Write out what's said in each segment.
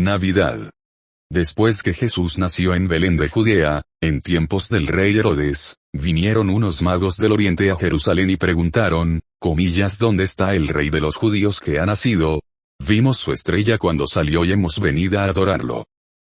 Navidad. Después que Jesús nació en Belén de Judea, en tiempos del rey Herodes, vinieron unos magos del oriente a Jerusalén y preguntaron, ¿dónde está el rey de los judíos que ha nacido? Vimos su estrella cuando salió y hemos venido a adorarlo.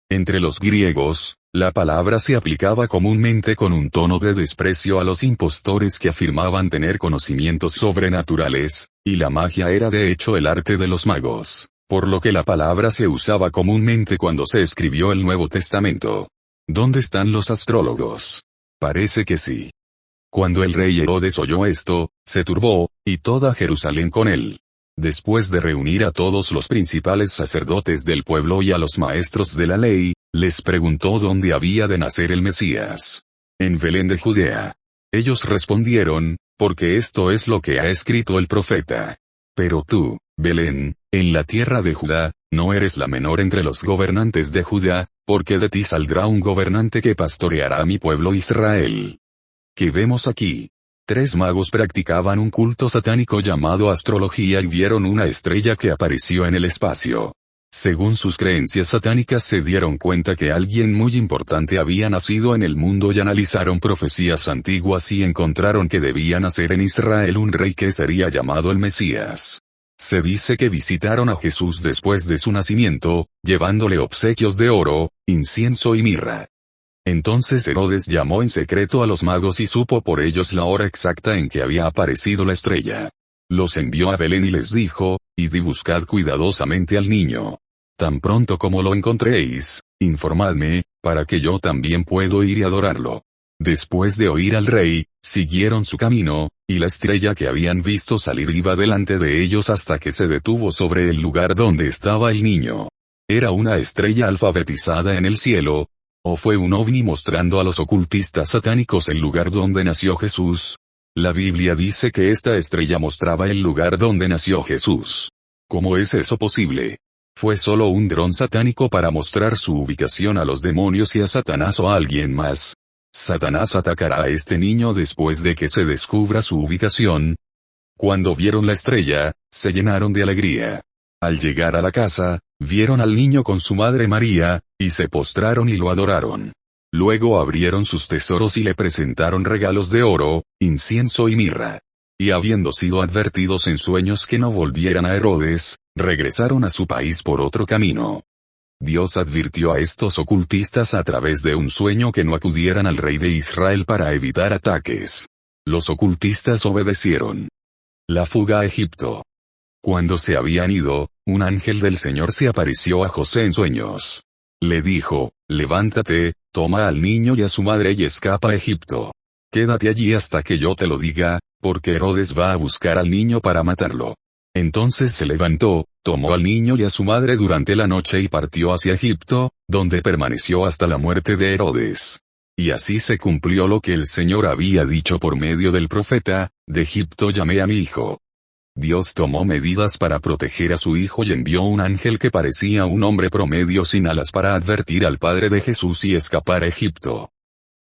Entre los griegos, la palabra se aplicaba comúnmente con un tono de desprecio a los impostores que afirmaban tener conocimientos sobrenaturales, y la magia era de hecho el arte de los magos, por lo que la palabra se usaba comúnmente cuando se escribió el Nuevo Testamento. ¿Dónde están los astrólogos? Parece que sí. Cuando el rey Herodes oyó esto, se turbó, y toda Jerusalén con él. Después de reunir a todos los principales sacerdotes del pueblo y a los maestros de la ley, les preguntó dónde había de nacer el Mesías. En Belén de Judea. Ellos respondieron, porque esto es lo que ha escrito el profeta. Pero tú, Belén, en la tierra de Judá, no eres la menor entre los gobernantes de Judá, porque de ti saldrá un gobernante que pastoreará a mi pueblo Israel. ¿Qué vemos aquí? 3 magos practicaban un culto satánico llamado astrología y vieron una estrella que apareció en el espacio. Según sus creencias satánicas se dieron cuenta que alguien muy importante había nacido en el mundo y analizaron profecías antiguas y encontraron que debía nacer en Israel un rey que sería llamado el Mesías. Se dice que visitaron a Jesús después de su nacimiento, llevándole obsequios de oro, incienso y mirra. Entonces Herodes llamó en secreto a los magos y supo por ellos la hora exacta en que había aparecido la estrella. Los envió a Belén y les dijo, id y buscad cuidadosamente al niño. Tan pronto como lo encontréis, informadme, para que yo también puedo ir y adorarlo. Después de oír al rey, siguieron su camino, y la estrella que habían visto salir iba delante de ellos hasta que se detuvo sobre el lugar donde estaba el niño. Era una estrella alfabetizada en el cielo, ¿o fue un ovni mostrando a los ocultistas satánicos el lugar donde nació Jesús? La Biblia dice que esta estrella mostraba el lugar donde nació Jesús. ¿Cómo es eso posible? ¿Fue solo un dron satánico para mostrar su ubicación a los demonios y a Satanás o a alguien más? ¿Satanás atacará a este niño después de que se descubra su ubicación? Cuando vieron la estrella, se llenaron de alegría. Al llegar a la casa, vieron al niño con su madre María, y se postraron y lo adoraron. Luego abrieron sus tesoros y le presentaron regalos de oro, incienso y mirra. Y habiendo sido advertidos en sueños que no volvieran a Herodes, regresaron a su país por otro camino. Dios advirtió a estos ocultistas a través de un sueño que no acudieran al rey de Israel para evitar ataques. Los ocultistas obedecieron. La fuga a Egipto. Cuando se habían ido, un ángel del Señor se apareció a José en sueños. Le dijo, levántate, toma al niño y a su madre y escapa a Egipto. Quédate allí hasta que yo te lo diga, porque Herodes va a buscar al niño para matarlo. Entonces se levantó, tomó al niño y a su madre durante la noche y partió hacia Egipto, donde permaneció hasta la muerte de Herodes. Y así se cumplió lo que el Señor había dicho por medio del profeta, de Egipto llamé a mi hijo. Dios tomó medidas para proteger a su hijo y envió un ángel que parecía un hombre promedio sin alas para advertir al padre de Jesús y escapar a Egipto.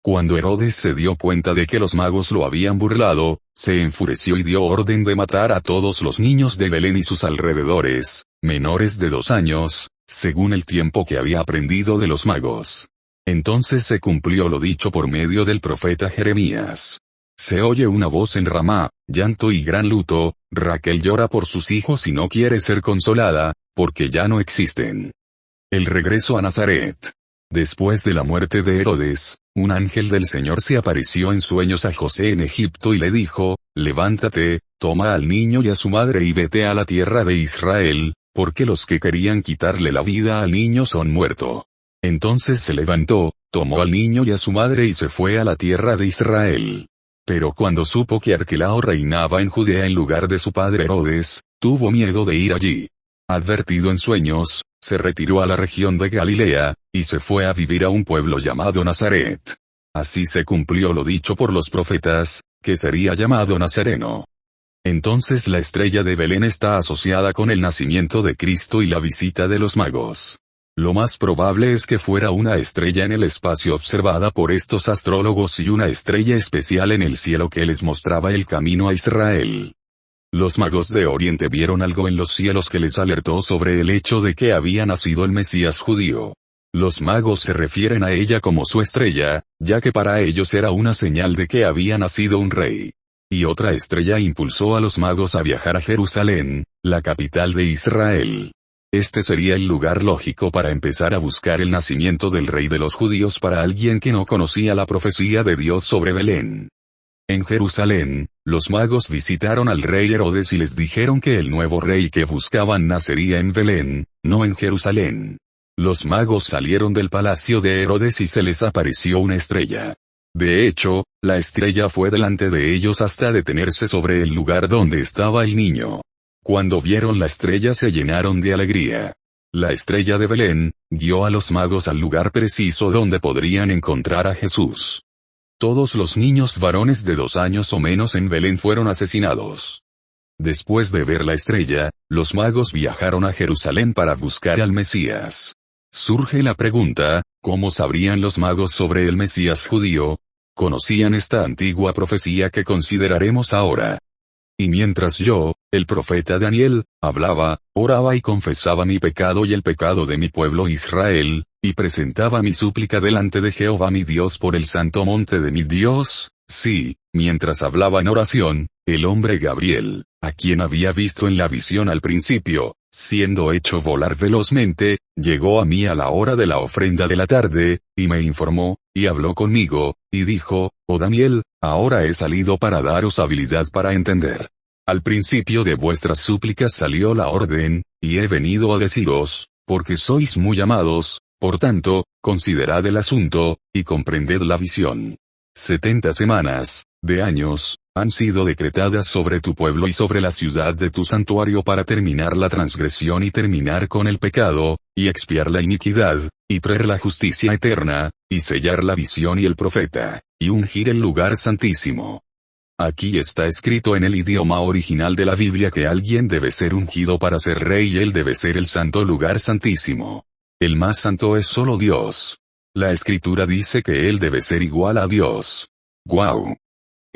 Cuando Herodes se dio cuenta de que los magos lo habían burlado, se enfureció y dio orden de matar a todos los niños de Belén y sus alrededores, menores de 2 años, según el tiempo que había aprendido de los magos. Entonces se cumplió lo dicho por medio del profeta Jeremías. Se oye una voz en Ramá, llanto y gran luto, Raquel llora por sus hijos y no quiere ser consolada, porque ya no existen. El regreso a Nazaret. Después de la muerte de Herodes, un ángel del Señor se apareció en sueños a José en Egipto y le dijo, levántate, toma al niño y a su madre y vete a la tierra de Israel, porque los que querían quitarle la vida al niño son muertos. Entonces se levantó, tomó al niño y a su madre y se fue a la tierra de Israel. Pero cuando supo que Arquelao reinaba en Judea en lugar de su padre Herodes, tuvo miedo de ir allí. Advertido en sueños, se retiró a la región de Galilea, y se fue a vivir a un pueblo llamado Nazaret. Así se cumplió lo dicho por los profetas, que sería llamado Nazareno. Entonces la estrella de Belén está asociada con el nacimiento de Cristo y la visita de los magos. Lo más probable es que fuera una estrella en el espacio observada por estos astrólogos y una estrella especial en el cielo que les mostraba el camino a Israel. Los magos de Oriente vieron algo en los cielos que les alertó sobre el hecho de que había nacido el Mesías judío. Los magos se refieren a ella como su estrella, ya que para ellos era una señal de que había nacido un rey. Y otra estrella impulsó a los magos a viajar a Jerusalén, la capital de Israel. Este sería el lugar lógico para empezar a buscar el nacimiento del rey de los judíos para alguien que no conocía la profecía de Dios sobre Belén. En Jerusalén, los magos visitaron al rey Herodes y les dijeron que el nuevo rey que buscaban nacería en Belén, no en Jerusalén. Los magos salieron del palacio de Herodes y se les apareció una estrella. De hecho, la estrella fue delante de ellos hasta detenerse sobre el lugar donde estaba el niño. Cuando vieron la estrella se llenaron de alegría. La estrella de Belén guió a los magos al lugar preciso donde podrían encontrar a Jesús. Todos los niños varones de 2 años o menos en Belén fueron asesinados. Después de ver la estrella, los magos viajaron a Jerusalén para buscar al Mesías. Surge la pregunta, ¿cómo sabrían los magos sobre el Mesías judío? Conocían esta antigua profecía que consideraremos ahora. Y mientras yo, el profeta Daniel, hablaba, oraba y confesaba mi pecado y el pecado de mi pueblo Israel, y presentaba mi súplica delante de Jehová mi Dios por el santo monte de mi Dios, sí, mientras hablaba en oración, el hombre Gabriel, a quien había visto en la visión al principio, siendo hecho volar velozmente, llegó a mí a la hora de la ofrenda de la tarde, y me informó, y habló conmigo, y dijo, oh Daniel, ahora he salido para daros habilidad para entender. Al principio de vuestras súplicas salió la orden, y he venido a deciros, porque sois muy amados, por tanto, considerad el asunto, y comprended la visión. 70 semanas, de años, han sido decretadas sobre tu pueblo y sobre la ciudad de tu santuario para terminar la transgresión y terminar con el pecado, y expiar la iniquidad, y traer la justicia eterna, y sellar la visión y el profeta, y ungir el lugar santísimo. Aquí está escrito en el idioma original de la Biblia que alguien debe ser ungido para ser rey y él debe ser el santo lugar santísimo. El más santo es solo Dios. La escritura dice que él debe ser igual a Dios. ¡Guau!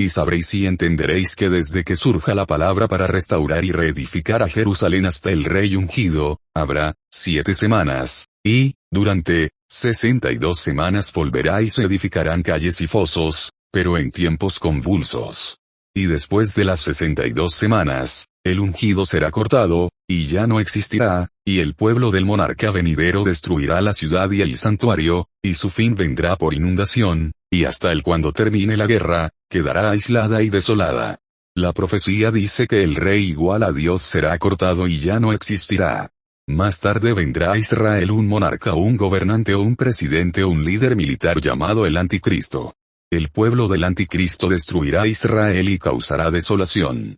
Y sabréis y entenderéis que desde que surja la palabra para restaurar y reedificar a Jerusalén hasta el rey ungido, habrá 7 semanas, y, durante 62 semanas volverá y se edificarán calles y fosos, pero en tiempos convulsos. Y después de las 62 semanas, el ungido será cortado, y ya no existirá, y el pueblo del monarca venidero destruirá la ciudad y el santuario, y su fin vendrá por inundación, y hasta el cuando termine la guerra, quedará aislada y desolada. La profecía dice que el rey igual a Dios será cortado y ya no existirá. Más tarde vendrá a Israel un monarca o un gobernante o un presidente o un líder militar llamado el Anticristo. El pueblo del Anticristo destruirá a Israel y causará desolación.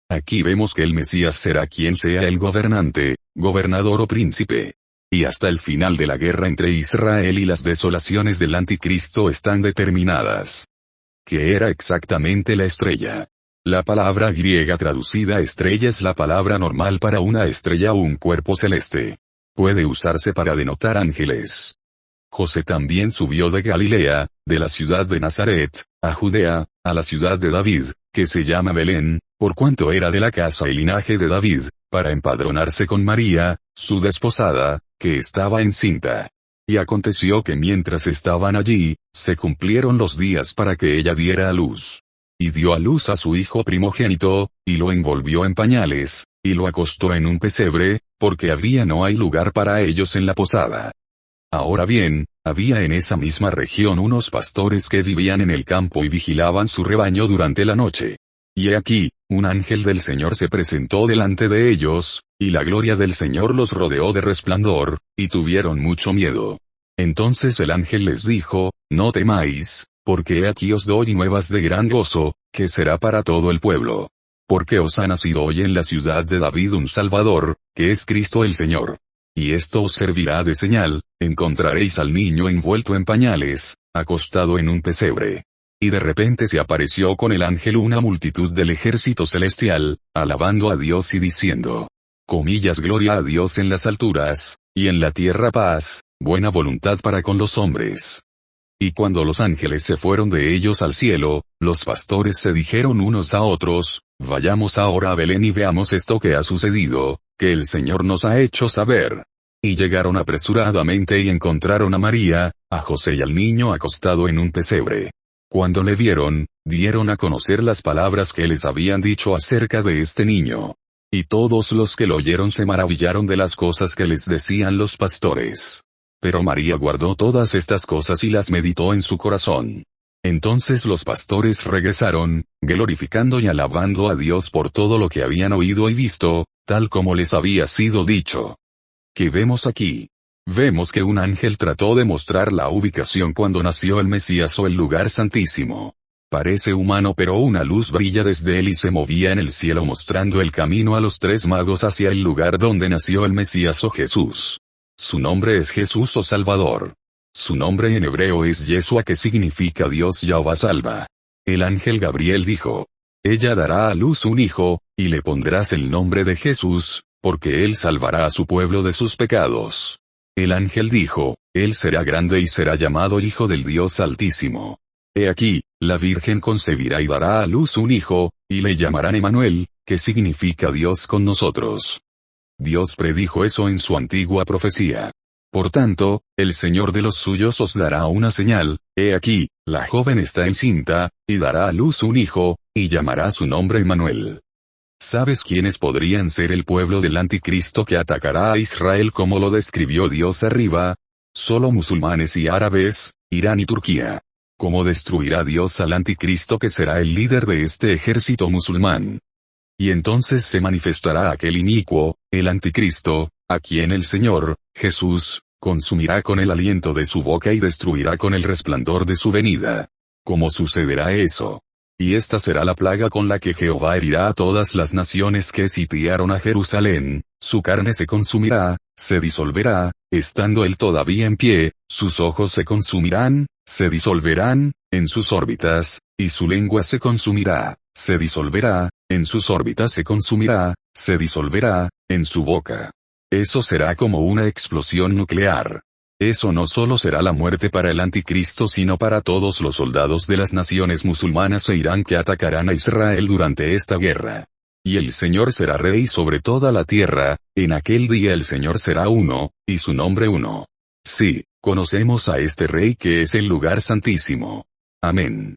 Aquí vemos que el Mesías será quien sea el gobernante, gobernador o príncipe. Y hasta el final de la guerra entre Israel y las desolaciones del Anticristo están determinadas. ¿Qué era exactamente la estrella? La palabra griega traducida estrella es la palabra normal para una estrella o un cuerpo celeste. Puede usarse para denotar ángeles. José también subió de Galilea, de la ciudad de Nazaret, a Judea, a la ciudad de David, que se llama Belén, por cuanto era de la casa y linaje de David, para empadronarse con María, su desposada, que estaba encinta. Y aconteció que mientras estaban allí, se cumplieron los días para que ella diera a luz. Y dio a luz a su hijo primogénito, y lo envolvió en pañales, y lo acostó en un pesebre, porque no hay lugar para ellos en la posada. Ahora bien, había en esa misma región unos pastores que vivían en el campo y vigilaban su rebaño durante la noche. Y he aquí, un ángel del Señor se presentó delante de ellos, y la gloria del Señor los rodeó de resplandor, y tuvieron mucho miedo. Entonces el ángel les dijo, no temáis, porque he aquí os doy nuevas de gran gozo, que será para todo el pueblo. Porque os ha nacido hoy en la ciudad de David un Salvador, que es Cristo el Señor. Y esto os servirá de señal, encontraréis al niño envuelto en pañales, acostado en un pesebre. Y de repente se apareció con el ángel una multitud del ejército celestial, alabando a Dios y diciendo, gloria a Dios en las alturas, y en la tierra paz, buena voluntad para con los hombres. Y cuando los ángeles se fueron de ellos al cielo, los pastores se dijeron unos a otros, Vayamos ahora a Belén y veamos esto que ha sucedido, que el Señor nos ha hecho saber. Y llegaron apresuradamente y encontraron a María, a José y al niño acostado en un pesebre. Cuando le vieron, dieron a conocer las palabras que les habían dicho acerca de este niño. Y todos los que lo oyeron se maravillaron de las cosas que les decían los pastores. Pero María guardó todas estas cosas y las meditó en su corazón. Entonces los pastores regresaron, glorificando y alabando a Dios por todo lo que habían oído y visto, tal como les había sido dicho. ¿Qué vemos aquí? Vemos que un ángel trató de mostrar la ubicación cuando nació el Mesías o el lugar santísimo. Parece humano pero una luz brilla desde él y se movía en el cielo mostrando el camino a los 3 magos hacia el lugar donde nació el Mesías o Jesús. Su nombre es Jesús o Salvador. Su nombre en hebreo es Yeshua, que significa Dios Yahvá salva. El ángel Gabriel dijo: ella dará a luz un hijo, y le pondrás el nombre de Jesús, porque él salvará a su pueblo de sus pecados. El ángel dijo: él será grande y será llamado Hijo del Dios Altísimo. He aquí, la Virgen concebirá y dará a luz un hijo, y le llamarán Emmanuel, que significa Dios con nosotros. Dios predijo eso en su antigua profecía. Por tanto, el Señor de los suyos os dará una señal: he aquí, la joven está encinta, y dará a luz un hijo, y llamará su nombre Emmanuel. ¿Sabes quiénes podrían ser el pueblo del anticristo que atacará a Israel como lo describió Dios arriba? Solo musulmanes y árabes, Irán y Turquía. ¿Cómo destruirá Dios al anticristo que será el líder de este ejército musulmán? Y entonces se manifestará aquel inicuo, el anticristo, a quien el Señor, Jesús, consumirá con el aliento de su boca y destruirá con el resplandor de su venida. ¿Cómo sucederá eso? Y esta será la plaga con la que Jehová herirá a todas las naciones que sitiaron a Jerusalén: su carne se consumirá, se disolverá, estando él todavía en pie, sus ojos se consumirán, se disolverán, en sus órbitas, y su lengua se consumirá, se disolverá, en sus órbitas se consumirá, se disolverá, en su boca. Eso será como una explosión nuclear. Eso no solo será la muerte para el anticristo sino para todos los soldados de las naciones musulmanas e Irán que atacarán a Israel durante esta guerra. Y el Señor será rey sobre toda la tierra, en aquel día el Señor será uno, y su nombre uno. Sí, conocemos a este rey que es el lugar santísimo. Amén.